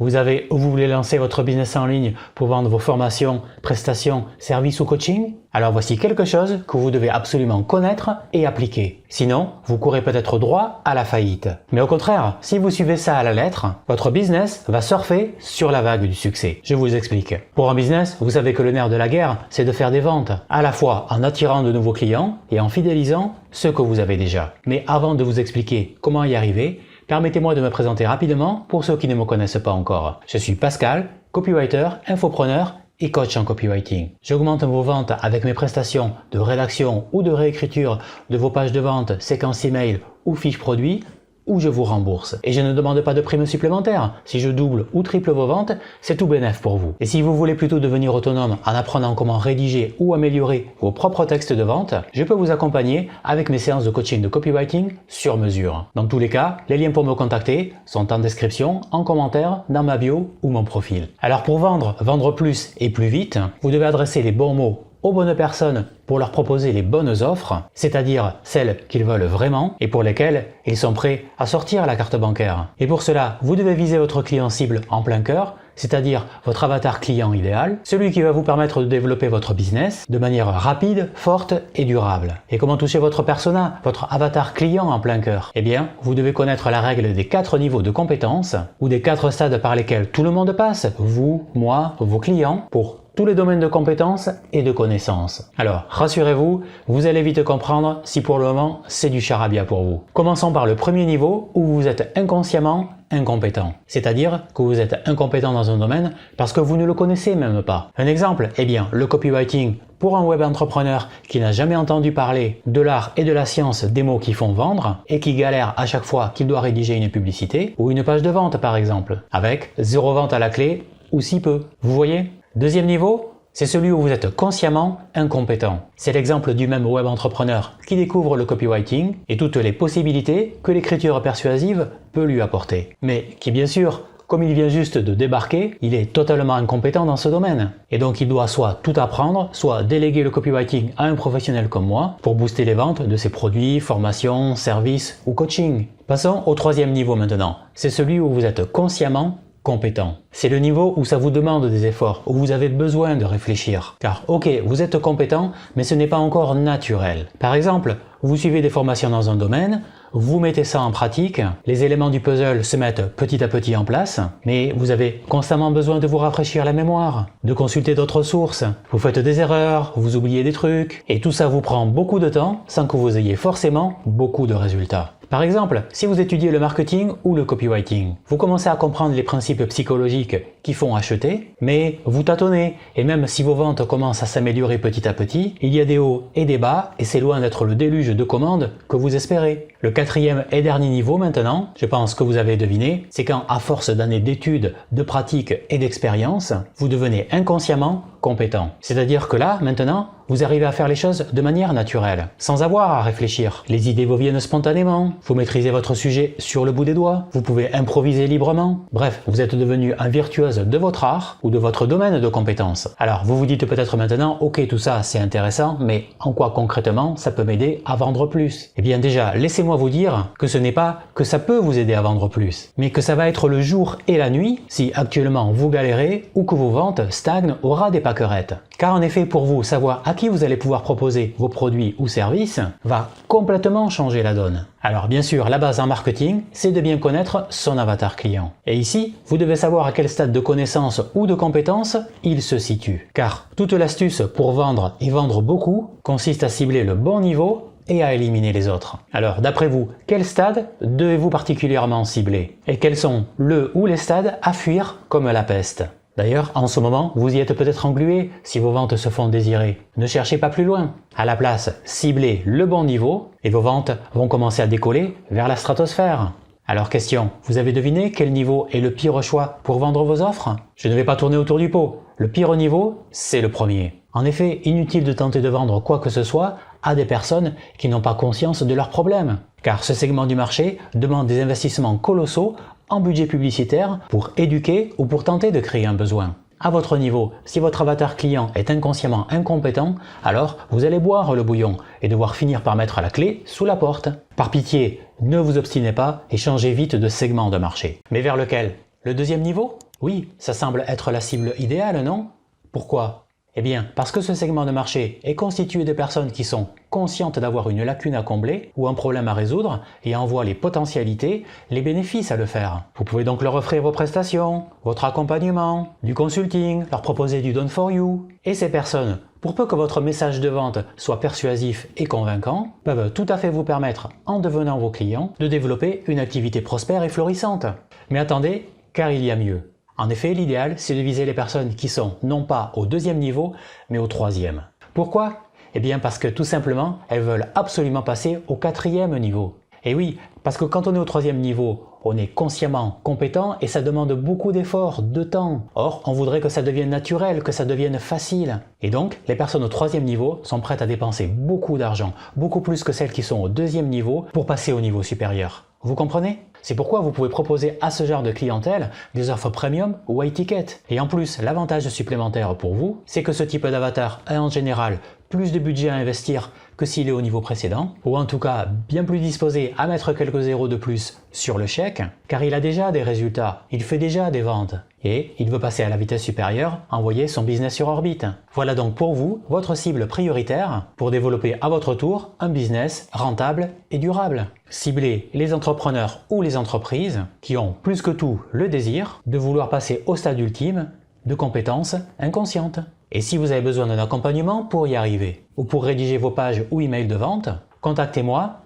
Vous avez ou vous voulez lancer votre business en ligne pour vendre vos formations, prestations, services ou coaching? Alors voici quelque chose que vous devez absolument connaître et appliquer. Sinon, vous courez peut-être droit à la faillite. Mais au contraire, si vous suivez ça à la lettre, votre business va surfer sur la vague du succès. Je vous explique. Pour un business, vous savez que le nerf de la guerre, c'est de faire des ventes, à la fois en attirant de nouveaux clients et en fidélisant ceux que vous avez déjà. Mais avant de vous expliquer comment y arriver, permettez-moi de me présenter rapidement pour ceux qui ne me connaissent pas encore. Je suis Pascal, copywriter, infopreneur et coach en copywriting. J'augmente vos ventes avec mes prestations de rédaction ou de réécriture de vos pages de vente, séquences email ou fiches produits, ou je vous rembourse. Et je ne demande pas de prime supplémentaire. Si je double ou triple vos ventes, c'est tout bénef pour vous. Et si vous voulez plutôt devenir autonome en apprenant comment rédiger ou améliorer vos propres textes de vente, je peux vous accompagner avec mes séances de coaching de copywriting sur mesure. Dans tous les cas, les liens pour me contacter sont en description, en commentaire, dans ma bio ou mon profil. Alors pour vendre plus et plus vite, vous devez adresser les bons mots aux bonnes personnes pour leur proposer les bonnes offres, c'est-à-dire celles qu'ils veulent vraiment et pour lesquelles ils sont prêts à sortir la carte bancaire. Et pour cela, vous devez viser votre client cible en plein cœur, c'est-à-dire votre avatar client idéal, celui qui va vous permettre de développer votre business de manière rapide, forte et durable. Et comment toucher votre persona, votre avatar client en plein cœur? Eh bien, vous devez connaître la règle des 4 niveaux de compétences ou des 4 stades par lesquels tout le monde passe, vous, moi, vos clients, pour tous les domaines de compétences et de connaissances. Alors, rassurez-vous, vous allez vite comprendre si pour le moment c'est du charabia pour vous. Commençons par le premier niveau où vous êtes inconsciemment incompétent. C'est-à-dire que vous êtes incompétent dans un domaine parce que vous ne le connaissez même pas. Un exemple, eh bien, le copywriting pour un web entrepreneur qui n'a jamais entendu parler de l'art et de la science des mots qui font vendre et qui galère à chaque fois qu'il doit rédiger une publicité ou une page de vente par exemple, avec 0 vente à la clé ou si peu. Vous voyez? Deuxième niveau, c'est celui où vous êtes consciemment incompétent. C'est l'exemple du même web entrepreneur qui découvre le copywriting et toutes les possibilités que l'écriture persuasive peut lui apporter. Mais qui bien sûr, comme il vient juste de débarquer, il est totalement incompétent dans ce domaine. Et donc il doit soit tout apprendre, soit déléguer le copywriting à un professionnel comme moi pour booster les ventes de ses produits, formations, services ou coaching. Passons au troisième niveau maintenant. C'est celui où vous êtes consciemment compétent. C'est le niveau où ça vous demande des efforts, où vous avez besoin de réfléchir. Car ok, vous êtes compétent, mais ce n'est pas encore naturel. Par exemple, vous suivez des formations dans un domaine, vous mettez ça en pratique, les éléments du puzzle se mettent petit à petit en place, mais vous avez constamment besoin de vous rafraîchir la mémoire, de consulter d'autres sources. Vous faites des erreurs, vous oubliez des trucs, et tout ça vous prend beaucoup de temps sans que vous ayez forcément beaucoup de résultats. Par exemple, si vous étudiez le marketing ou le copywriting, vous commencez à comprendre les principes psychologiques qui font acheter, mais vous tâtonnez, et même si vos ventes commencent à s'améliorer petit à petit, il y a des hauts et des bas, et c'est loin d'être le déluge de commandes que vous espérez. Le quatrième et dernier niveau maintenant, je pense que vous avez deviné, c'est quand à force d'années d'études, de pratiques et d'expérience, vous devenez inconsciemment compétent. C'est-à-dire que là, maintenant, vous arrivez à faire les choses de manière naturelle, sans avoir à réfléchir. Les idées vous viennent spontanément, vous maîtrisez votre sujet sur le bout des doigts, vous pouvez improviser librement. Bref, vous êtes devenu un virtuose de votre art ou de votre domaine de compétences. Alors, vous vous dites peut-être maintenant, ok, tout ça c'est intéressant, mais en quoi concrètement ça peut m'aider à vendre plus? Eh bien déjà, laissez-moi vous dire que ce n'est pas que ça peut vous aider à vendre plus, mais que ça va être le jour et la nuit si actuellement vous galérez ou que vos ventes stagnent au ras des pâquerettes. Car en effet, pour vous, savoir à qui vous allez pouvoir proposer vos produits ou services va complètement changer la donne. Alors bien sûr, la base en marketing, c'est de bien connaître son avatar client. Et ici, vous devez savoir à quel stade de connaissance ou de compétence il se situe. Car toute l'astuce pour vendre et vendre beaucoup consiste à cibler le bon niveau et à éliminer les autres. Alors d'après vous, quel stade devez-vous particulièrement cibler? Et quels sont le ou les stades à fuir comme la peste? D'ailleurs, en ce moment, vous y êtes peut-être englué si vos ventes se font désirer. Ne cherchez pas plus loin. À la place, ciblez le bon niveau et vos ventes vont commencer à décoller vers la stratosphère. Alors question, vous avez deviné quel niveau est le pire choix pour vendre vos offres? Je ne vais pas tourner autour du pot. Le pire niveau, c'est le premier. En effet, inutile de tenter de vendre quoi que ce soit à des personnes qui n'ont pas conscience de leurs problèmes. Car ce segment du marché demande des investissements colossaux en budget publicitaire pour éduquer ou pour tenter de créer un besoin. À votre niveau, si votre avatar client est inconsciemment incompétent, alors vous allez boire le bouillon et devoir finir par mettre la clé sous la porte. Par pitié, ne vous obstinez pas et changez vite de segment de marché. Mais vers lequel? Le deuxième niveau? Oui, ça semble être la cible idéale, non? Pourquoi? Eh bien, parce que ce segment de marché est constitué de personnes qui sont conscientes d'avoir une lacune à combler ou un problème à résoudre et en voient les potentialités, les bénéfices à le faire. Vous pouvez donc leur offrir vos prestations, votre accompagnement, du consulting, leur proposer du done for you. Et ces personnes, pour peu que votre message de vente soit persuasif et convaincant, peuvent tout à fait vous permettre, en devenant vos clients, de développer une activité prospère et florissante. Mais attendez, car il y a mieux. En effet, l'idéal, c'est de viser les personnes qui sont non pas au 2e niveau, mais au 3e. Pourquoi? Eh bien parce que tout simplement, elles veulent absolument passer au 4e niveau. Et oui, parce que quand on est au 3e niveau, on est consciemment compétent et ça demande beaucoup d'efforts, de temps. Or, on voudrait que ça devienne naturel, que ça devienne facile. Et donc, les personnes au 3e niveau sont prêtes à dépenser beaucoup d'argent, beaucoup plus que celles qui sont au 2e niveau pour passer au niveau supérieur. Vous comprenez? C'est pourquoi vous pouvez proposer à ce genre de clientèle des offres premium ou high ticket. Et en plus, l'avantage supplémentaire pour vous, c'est que ce type d'avatar a en général plus de budget à investir que s'il est au niveau précédent, ou en tout cas bien plus disposé à mettre quelques zéros de plus sur le chèque, car il a déjà des résultats, il fait déjà des ventes, et il veut passer à la vitesse supérieure, envoyer son business sur orbite. Voilà donc pour vous votre cible prioritaire pour développer à votre tour un business rentable et durable. Ciblez les entrepreneurs ou les entreprises qui ont plus que tout le désir de vouloir passer au stade ultime de compétences inconscientes. Et si vous avez besoin d'un accompagnement pour y arriver, ou pour rédiger vos pages ou emails de vente, contactez-moi.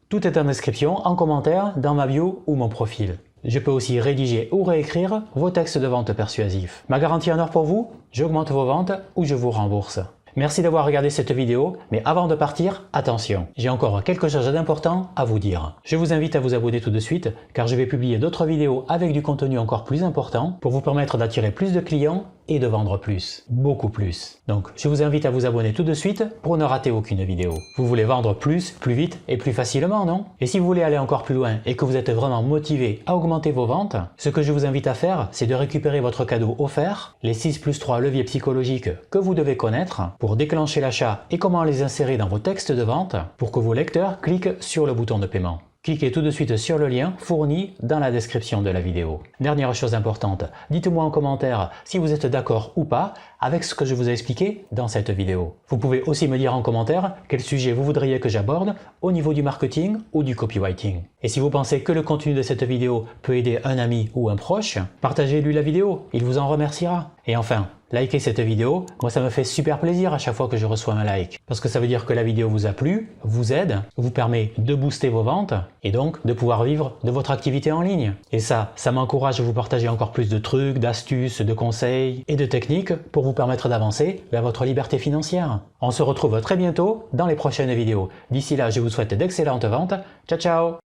Tout est en description, en commentaire, dans ma bio ou mon profil. Je peux aussi rédiger ou réécrire vos textes de vente persuasifs. Ma garantie en or pour vous, j'augmente vos ventes ou je vous rembourse. Merci d'avoir regardé cette vidéo, mais avant de partir, attention, j'ai encore quelque chose d'important à vous dire. Je vous invite à vous abonner tout de suite, car je vais publier d'autres vidéos avec du contenu encore plus important pour vous permettre d'attirer plus de clients et de vendre plus, beaucoup plus. Donc, je vous invite à vous abonner tout de suite pour ne rater aucune vidéo. Vous voulez vendre plus, plus vite et plus facilement, non? Et si vous voulez aller encore plus loin et que vous êtes vraiment motivé à augmenter vos ventes, ce que je vous invite à faire, c'est de récupérer votre cadeau offert, les 6+3 leviers psychologiques que vous devez connaître pour déclencher l'achat et comment les insérer dans vos textes de vente pour que vos lecteurs cliquent sur le bouton de paiement. Cliquez tout de suite sur le lien fourni dans la description de la vidéo. Dernière chose importante, dites-moi en commentaire si vous êtes d'accord ou pas avec ce que je vous ai expliqué dans cette vidéo. Vous pouvez aussi me dire en commentaire quel sujet vous voudriez que j'aborde au niveau du marketing ou du copywriting. Et si vous pensez que le contenu de cette vidéo peut aider un ami ou un proche, partagez-lui la vidéo, il vous en remerciera. Et enfin, likez cette vidéo, moi ça me fait super plaisir à chaque fois que je reçois un like. Parce que ça veut dire que la vidéo vous a plu, vous aide, vous permet de booster vos ventes et donc de pouvoir vivre de votre activité en ligne. Et ça m'encourage à vous partager encore plus de trucs, d'astuces, de conseils et de techniques pour vous permettre d'avancer vers votre liberté financière. On se retrouve très bientôt dans les prochaines vidéos. D'ici là, je vous souhaite d'excellentes ventes. Ciao ciao!